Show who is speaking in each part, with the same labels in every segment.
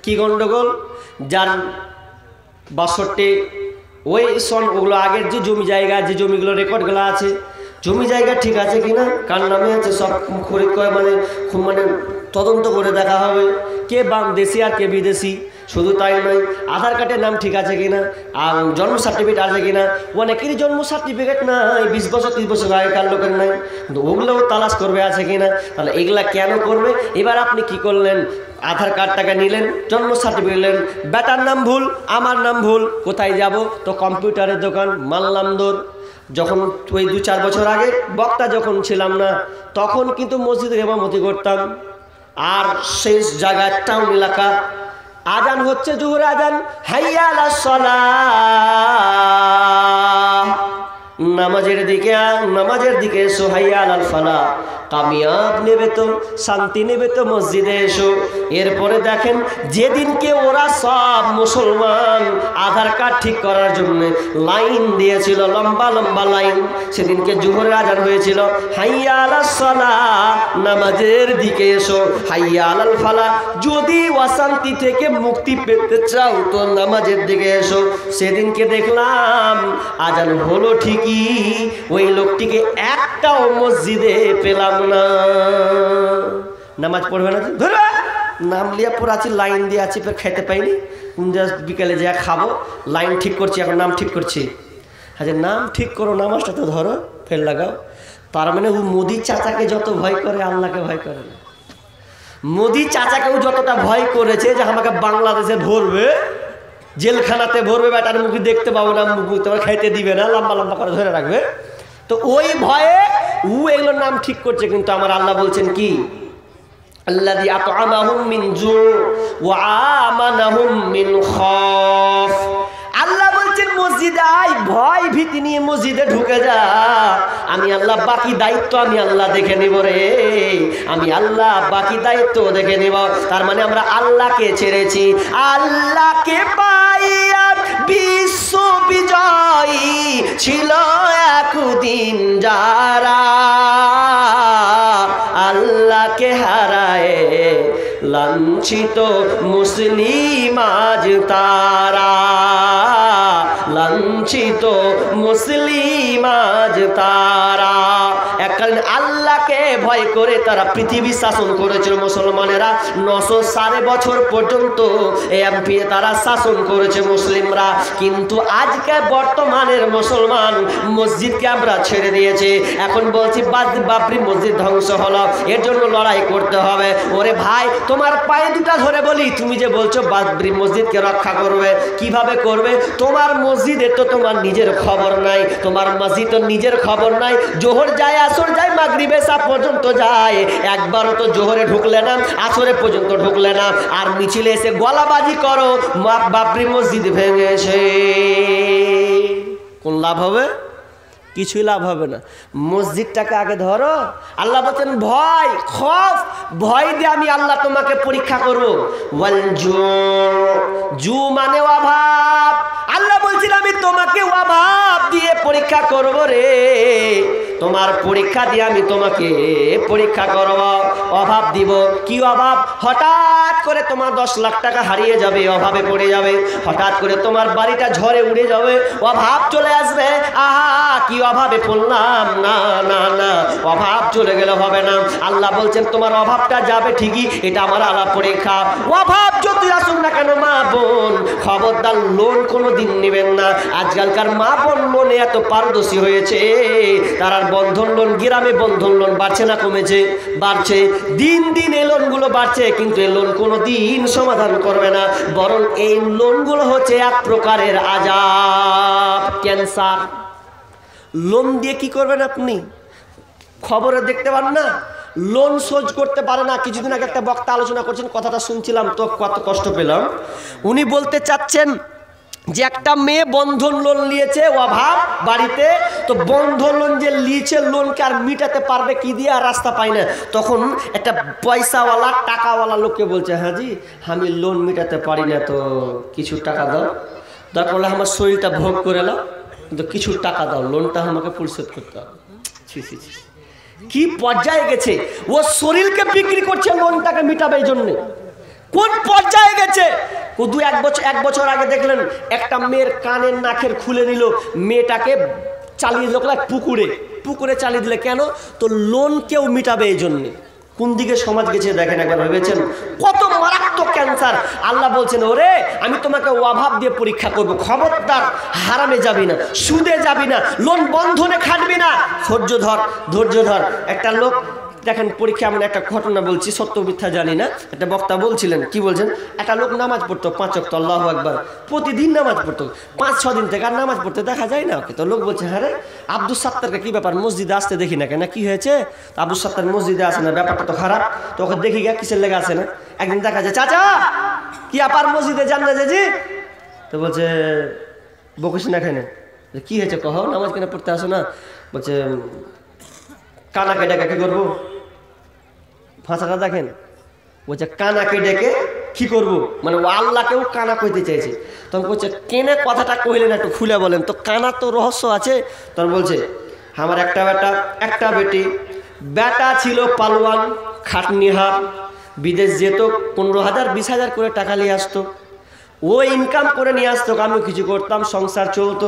Speaker 1: কি গন্ডগোল? যার 62 ওই সন ওগুলো আগের যে জমি জায়গা, যে জমিগুলো রেকর্ডগুলো আছে, জমি জায়গা ঠিক আছে কিনা, কার নামে আছে, সব খরিদ করে মানে তদন্ত করে দেখা হবে কে দেশি আর কে বিদেশি। শুধু তাই নয়, আধার কার্ডের নাম ঠিক আছে কিনা, আর জন্ম সার্টিফিকেট আছে কিনা। অনেকেরই জন্ম সার্টিফিকেট নাই, 20 বছর 30 বছর আগেকার লোকের নাই, কিন্তু ওগুলোও তালাশ করবে আছে কিনা। তাহলে এগুলা কেন করবে? এবার আপনি কি করলেন, আধার কার্ডটাকে নিলেন, জন্ম সার্টিফিকেট নিলেন, বেটার নাম ভুল, আমার নাম ভুল, কোথায় যাব? তো কম্পিউটারের দোকান, মানলাম দৌড়। যখন ওই 2-4 বছর আগে বক্তা যখন ছিলাম না, তখন কিন্তু মসজিদের ইমামতি করতাম। আর সেই জায়গায় টাউন এলাকা, আজান হচ্ছে জোহর আজান, হাইয়া আলাস সালাহ, নামাজের দিকে এসো, হাইয়া আলাল ফালাহ, কামিয়াব নেবে তো, শান্তি নেবে তো, মসজিদে এসো। এরপরে দেখেন, যেদিনকে ওরা সব মুসলমান আধার কার্ড ঠিক করার জন্য লাইন দিয়েছিল, লম্বা লম্বা লাইন, সেদিনকে জোহরের আজান হয়েছিল, হাইয়া আলাস সালাহ, নামাজের দিকে এসো, হাইয়া আলাল ফালাহ, যদি অশান্তি থেকে মুক্তি পেতে চাও তো নামাজের দিকে এসো। সেদিনকে দেখলাম আজান হলো ঠিকই, ওই লোকটিকে একটাও মসজিদে পেলাম না। নামাজ পড়বে না, ধরো নাম লিয়া পড়ে আছি, লাইন দিয়ে আছি, ফের খাইতে পাইনি, বিকালে যা খাবো, লাইন ঠিক করছি, এখন নাম ঠিক করছি। আচ্ছা নাম ঠিক করো, নামাজটা তো ধরো, ফের লাগাও। তার মানে ও মোদি চাচাকে যত ভয় করে, আল্লাহকে ভয় করে না। মোদি চাচাকেও যতটা ভয় করেছে যে আমাকে বাংলাদেশে ধরবে, জেলখানাতে ভরবে, বেটার মুখে দেখতে পাবো না, মুখ তোমার খাইতে দিবে না, লম্বা লম্বা করে ধরে রাখবে, তো ওই ভয়ে ও এগুলোর নাম ঠিক করছে। কিন্তু আমার আল্লাহ বলছেন কি, আল্লাযী আত'আমাহুম মিন জু' ওয়া আমানাহুম মিন খাউফ। আল্লাহ বলছেন মসজিদে আয়, ভয় ভীতি নিয়ে মসজিদে ঢুকে যা, আমি আল্লাহ বাকি দায়িত্ব আমি আল্লাহ দেখে নিব রে, আমি আল্লাহ বাকি দায়িত্ব দেখে নিব। তার মানে আমরা আল্লাহকে ছেড়েছি, আল্লাহকে পাইয়া বিশ্ব বিজয়ী ছিল একদিন যারা, আল্লাহকে হারায় লাঞ্ছিত মুসলিম আজ তারা, লাঞ্ছিত মুসলিম আজ তারা। এককালীন আল্লাহকে ভয় করে তারা পৃথিবী শাসন করেছিল। মুসলমানেরা 950 বছর পর্যন্ত এমপি তারা শাসন করেছে মুসলিমরা। কিন্তু আজকে বর্তমানের মুসলমান মসজিদকে আমরা ছেড়ে দিয়েছে। এখন বলছি বাবরি মসজিদ ধ্বংস হলো, এর জন্য লড়াই করতে হবে। ওরে ভাই, তোমার পায়ে দুটা ধরে বলি, তুমি যে বলছো বাবরি মসজিদকে রক্ষা করবে, কিভাবে করবে? তোমার মসজিদের তো তোমার নিজের খবর নাই, তোমার মসজিদ তো নিজের খবর নাই। জোহর যায়, আসর যায়, মাগরিব এশা পর্যন্ত যায়, একবারও তো জোহরে ঢুকলে না, আসরে পর্যন্ত ঢুকলে না, আর মিছিলে এসে গলাবাজি করো বাবরি মসজিদ ভেঙেছে। কোন লাভ হবে? কিছুই লাভ হবে না। মসজিদটাকে আগে ধরো। আল্লাহ বলছেন ভয়, খৌফ, ভয় দিয়ে আমি আল্লাহ তোমাকে পরীক্ষা করবো। ওয়াল জু মানে অভাব। আল্লাহ বলছেন আমি তোমাকে অভাব দিয়ে পরীক্ষা করব রে, তোমার পরীক্ষা দিয়ে আমি তোমাকে পরীক্ষা করব। অভাব দিব। কি অভাব? হঠাৎ করে তোমার 10 লাখ টাকা হারিয়ে যাবে, অভাবে পড়ে যাবে। হঠাৎ করে তোমার বাড়িটা ঝড়ে উড়ে যাবে, অভাব চলে আসবে। আহা, কি অভাবে পড়লাম। না না না, অভাব চলে গেলে হবে না। আল্লাহ বলছেন তোমার অভাবটা যাবে ঠিকই, এটা আমার আলাপ পরীক্ষা। অভাব যতই আসুন না কেন মা বোন, খবরদার লোন কোনো দিন নেবেন না। আজকালকার মা বোন লোনে এত পারদর্শী হয়েছে, তারা বন্ধন লোন, গ্রামে বন্ধন লোন বাড়ছে না কমেছে? বাড়ছে। দিন দিন এই লোনগুলো বাড়ছে, কিন্তু এই লোন কোনো দিন সমাধান করবে না, বরং এই লোনগুলো হচ্ছে এক প্রকারের আযাব, ক্যান্সার। লোন দিয়ে কি করবেন আপনি? খবরে দেখতে পান না, লোন শোধ করতে পারে না। কিছুদিন আগে একটা বক্তা আলোচনা করছেন, কথাটা শুনছিলাম তো কত কষ্ট পেলাম। উনি বলতে চাচ্ছেন যে একটা মেয়ে বন্ধন লোন নিয়েছে, অভাব বাড়িতে, তো বন্ধন লোন যে নিয়েছে, লোনকে আর মিটাতে পারবে কি দিয়ে, আর রাস্তা পায় না। তখন একটা পয়সাওয়ালা টাকাওয়ালা লোককে বলছে, হ্যাঁ জি আমি লোন মিটাতে পারি না, তো কিছু টাকা দাও, দরকার হলে আমার শরীরটা ভোগ করে নাও, কিন্তু কিছু টাকা দাও, লোনটা আমাকে পরিশোধ করতে হবে। কি পর্যায়ে গেছে, ও শরীরকে বিক্রি করছে লোনটাকে মিটাবে এই জন্যে। কোন পর্যায়ে গেছে। এক বছর আগে দেখলেন একটা মেয়ের কানের নাকের খুলে নিল, মেয়েটাকে চালিয়ে দিল পুকুরে চালিয়ে দিলে। কেন? তো লোন কেউ মিটাবে এই জন্যে। কোন দিকে সমাজ গেছে দেখেন, একবার ভেবেছেন? কত মারাত্মক ক্যান্সার। আল্লাহ বলছেন, ওরে আমি তোমাকে অভাব দিয়ে পরীক্ষা করব, খবরদার হারামে যাবি না, সুদে যাবি না, লোন বন্ধনে খাটবি না, ধৈর্য ধর। একটা লোক দেখেন পরীক্ষা, এমন একটা ঘটনা বলছি, সত্য মিথ্যা জানি না। একটা বক্তা বলছিলেন, কি বলছেন, একটা লোক নামাজ পড়তো 5 ওয়াক্ত, আল্লাহু আকবার, প্রতিদিন নামাজ পড়তো, 5-6 দিন থেকে আর নামাজ পড়তে দেখা যায় না ওকে। তো লোক বলছে, হ্যাঁ রে আব্দুল সাত্তারকে কি ব্যাপার, মসজিদে আসতে দেখি না কেন, কি হয়েছে? আব্দুল সাত্তার মসজিদে আসে না, ব্যাপারটা তো খারাপ। তো ওকে দেখি গিয়া কিসের লেগে আসে না। একদিন দেখা যায়, চাচা কি আপার মসজিদে যান না যে? তো বলছে, বকিস না কেন, কি হয়েছে কহ, নামাজ কেন পড়তে আসো না? বলছে, কানাকে ডাকা কি করবো? ভাষাটা দেখেন, বলছে কানাকে ডেকে কি করব, মানে ও আল্লাহকেও কানা কইতে চাইছে। তখন বলছে, কেনে কথাটা কইলেন একটু খুলে বলেন তো, কানা তো রহস্য আছে। তখন বলছে, আমার একটা বেটা একটা বেটি, বেটা ছিল পালোয়ান খাটনিহার, বিদেশ যেত, 15,000 20,000 করে টাকা নিয়ে আসতো, ও ইনকাম করে নিয়ে আসতো, আমি কিছু করতাম, সংসার চলতো।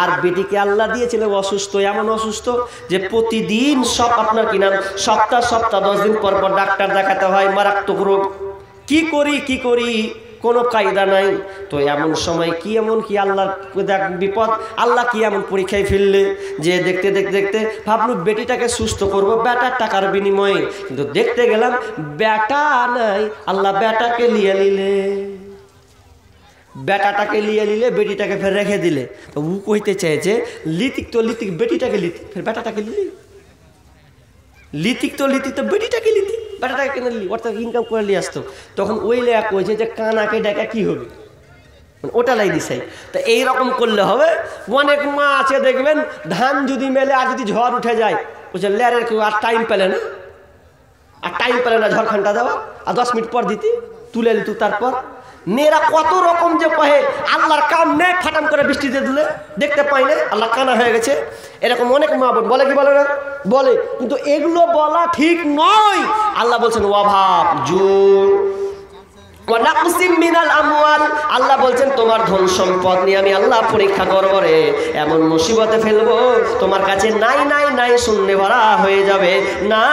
Speaker 1: আর বেটিকে আল্লাহ দিয়েছিল অসুস্থ, এমন অসুস্থ যে প্রতিদিন সব আপনার কি নাম সপ্তাহ 10 দিন পর পর ডাক্তার দেখাতে হয়, মারাত্মক রোগ। কি করি কোনো কায়দা নাই। তো এমন সময় কি এমন কি আল্লাহর বিপদ, আল্লাহ কি এমন পরীক্ষায় ফেললে যে দেখতে ভাবলু বেটিটাকে সুস্থ করব বেটার টাকার বিনিময়ে, কিন্তু দেখতে গেলাম বেটা নাই, আল্লাহ বেটাকে লিয়ে নিলে, বেটাটাকে লিয়ে নিলে, বেটিটাকে ফের রেখে দিলে। তো ও কইতে চাইছে, লিতিক বেটিটাকে লিতি, ফের বেটাটাকে লিতিক তো বেটিটাকে লিতি, বেটাটাকে কেন লিলি, অর্থাৎ ইনকাম করে নিয়ে আসতো। তখন ওই লেখা কইছে যে কানাকে ডাকা কি হবে, ওটা লাই দিছাই। তো এইরকম করলে হবে। অনেক মা আছে দেখবেন, ধান যদি মেলে আর যদি ঝড় উঠে যায়, বলছে লেয়ারের কেউ আর টাইম পেলে না, ঝড়খানটা দেওয়া, আর 10 মিনিট পর দিতি, তুলে নিতু। তারপর মেয়েরা কত রকম যে কহে, আল্লাহর কাম নেই, ফাটাম করে বৃষ্টি দিয়ে দিলে দেখতে পাই না, আল্লাহ কানা হয়ে গেছে। এরকম অনেক মা বোন বলে, কি বলে না বলে, কিন্তু এগুলো বলা ঠিক নয়। আল্লাহ বলছেন ওয়াভাব জোর, আল্লাহ বলছেন তোমার ধন সম্পদ নিয়ে আমি আল্লাহ পরীক্ষা করবো রে, এমন মুসিবতে ফেলবো তোমার কাছে নাই শূন্য ভরা হয়ে যাবে। না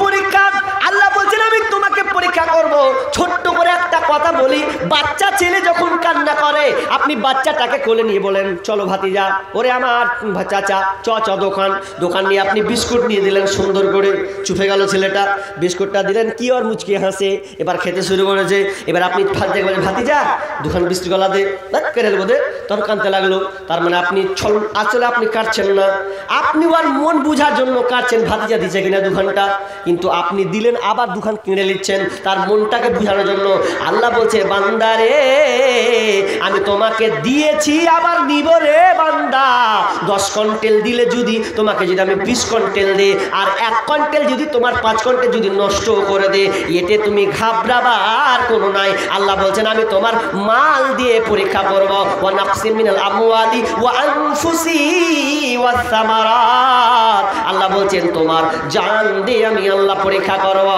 Speaker 1: পরীক্ষা, আল্লাহ বলছেন আমি তোমাকে পরীক্ষা করব। ছোট্ট করে একটা কথা বলি, বাচ্চা ছেলে যখন কান্না করে, আপনি বাচ্চাটাকে কোলে নিয়ে বলেন, চলো ভাতিজা, ওরে আমার চাচা, চ দোকান নিয়ে আপনি বিস্কুট নিয়ে দিলেন, সুন্দর করে চুপে গেল ছেলেটা, বিস্কুটটা দিলেন, কি ওর মুচকি হাসে, এবার খেতে শুরু করেছে। এবার আপনি ভাতিজা দোকান বিস্কুট গলা দে, কেড়ে দেবো দে, তখন কানতে লাগলো। তার মানে আপনি আসলে আপনি কাটছেন না, আপনি ওর মন বুঝার জন্য কাটছেন, ভাতিজা দিচ্ছে কিনা দোকানটা, কিন্তু আপনি দিলেন আবার দোকান কিনে নিচ্ছেন তার মনটাকে বুঝানোর জন্য। আল্লাহ বলছে, বান্দারে আমি তোমাকে দিয়েছি আবার নিব রে বান্দা। 10 কুইন্টাল দিলে যদি তোমাকে যদি আমি 20 কুইন্টাল দে, আর 1 কুইন্টাল যদি তোমার 5 কুইন্টাল যদি নষ্ট করে দে, এতে তুমি ঘাবড়াবার কোনো নাই। আল্লাহ বলছেন আমি তোমার মাল দিয়ে পরীক্ষা করব। ওয়া নাকসিম মিনাল আমওয়ালি ওয়া আনফুসি ওয়াস সামারাত, আল্লাহ বলছেন তোমার জান দিয়ে আমি আল্লাহ পরীক্ষা করব।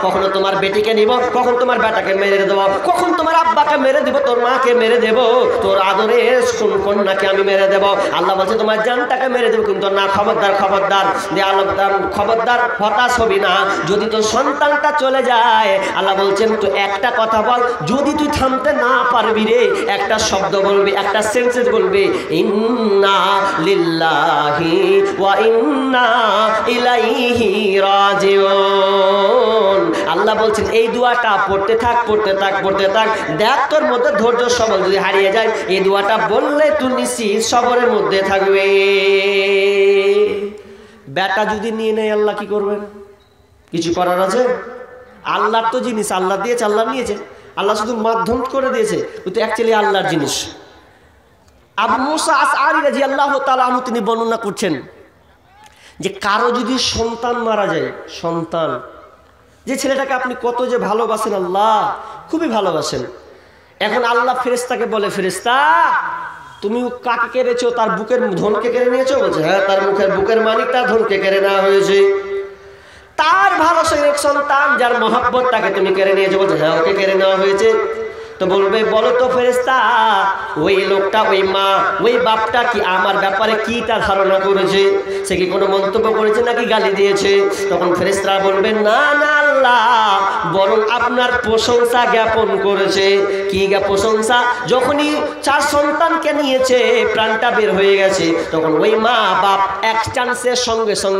Speaker 1: কখনো তোমার বেটিকে নিব, কখন তোমার বেটাকে মেরে দেবো, কখন তোমার আব্বাকে মেরে দেবো, তোর মাকে মেরে দেবো, তোর আদরের কন্যাকে আমি মেরে দেবো। আল্লাহ বলছে তোমার জানটাকে মেরে দেবো, কিন্তু না, খবরদার যে আল্লাহ খবরদার হতাশ হবি না যদি তোর সন্তানটা চলে যায়। আল্লাহ বলছেন তো একটা কথা বল, যদি তুই থামতে না পারবি রে, একটা শব্দ বলবি, একটা সেন্টেন্স বলবি, ইন্না লিল্লাহি ওয়া ইন্না ইলাইহি রাজিউন। আল্লাহ বলছেন এই দোয়াটা পড়তে থাক, দেখ তোর মধ্যে ধৈর্য সবল যদি হারিয়ে যায়, এই দোয়াটা বললে তুই নিশ্চিত সবরের মধ্যে থাকবে। বেটা যদি নিয়ে নেয় আল্লাহ কি করবেন? কিছু করার আছে? আল্লাহর তো জিনিস, আল্লাহ দিয়েছে, আল্লাহ নিয়েছে, আল্লাহ শুধু মাধ্যম করে দিয়েছে, কিন্তু অ্যাকচুয়ালি আল্লাহর জিনিস। আবু মুসা আশআরী রাদিয়াল্লাহু তাআলা আনহু তিনি বর্ণনা করছেন যে কারো যদি সন্তান মারা যায়, সন্তান, যে ছেলেটাকে আপনি কত যে ভালোবাসেন, আল্লাহ খুবই ভালোবাসেন, এখন আল্লাহ ফেরেশতাকে বলে, ফেরেশতা তুমি কাকে কেড়েছো? তার বুকের ধনকে কেড়ে নিয়েছো? বলছে হ্যাঁ, তার বুকের মালিক, তার ধনকে কেড়ে নেওয়া হয়েছে। তার ভালো এক সন্তান যার মহব্বত তাকে তুমি কেড়ে নিয়েছো, বলছে হ্যাঁ ওকে কেড়ে নেওয়া হয়েছে। তো বলবে বলো তো ফেরেশতা, ওই লোকটা, ওই মা, ওই বাপটা কি আমার ব্যাপারে কি তার ধারণা করেছে? সে কি কোনো মন্তব্য করেছে নাকি গালি দিয়েছে? তখন ফেরেশতারা বলবে না না আল্লাহ, বরং আপনার প্রশংসা জ্ঞাপন করেছে। কি প্রশংসা? যখনই 4 সন্তানকে নিয়েছে, প্রাণটা বের হয়ে গেছে, তখন ওই মা বাপ এক চান্সের সঙ্গে সঙ্গে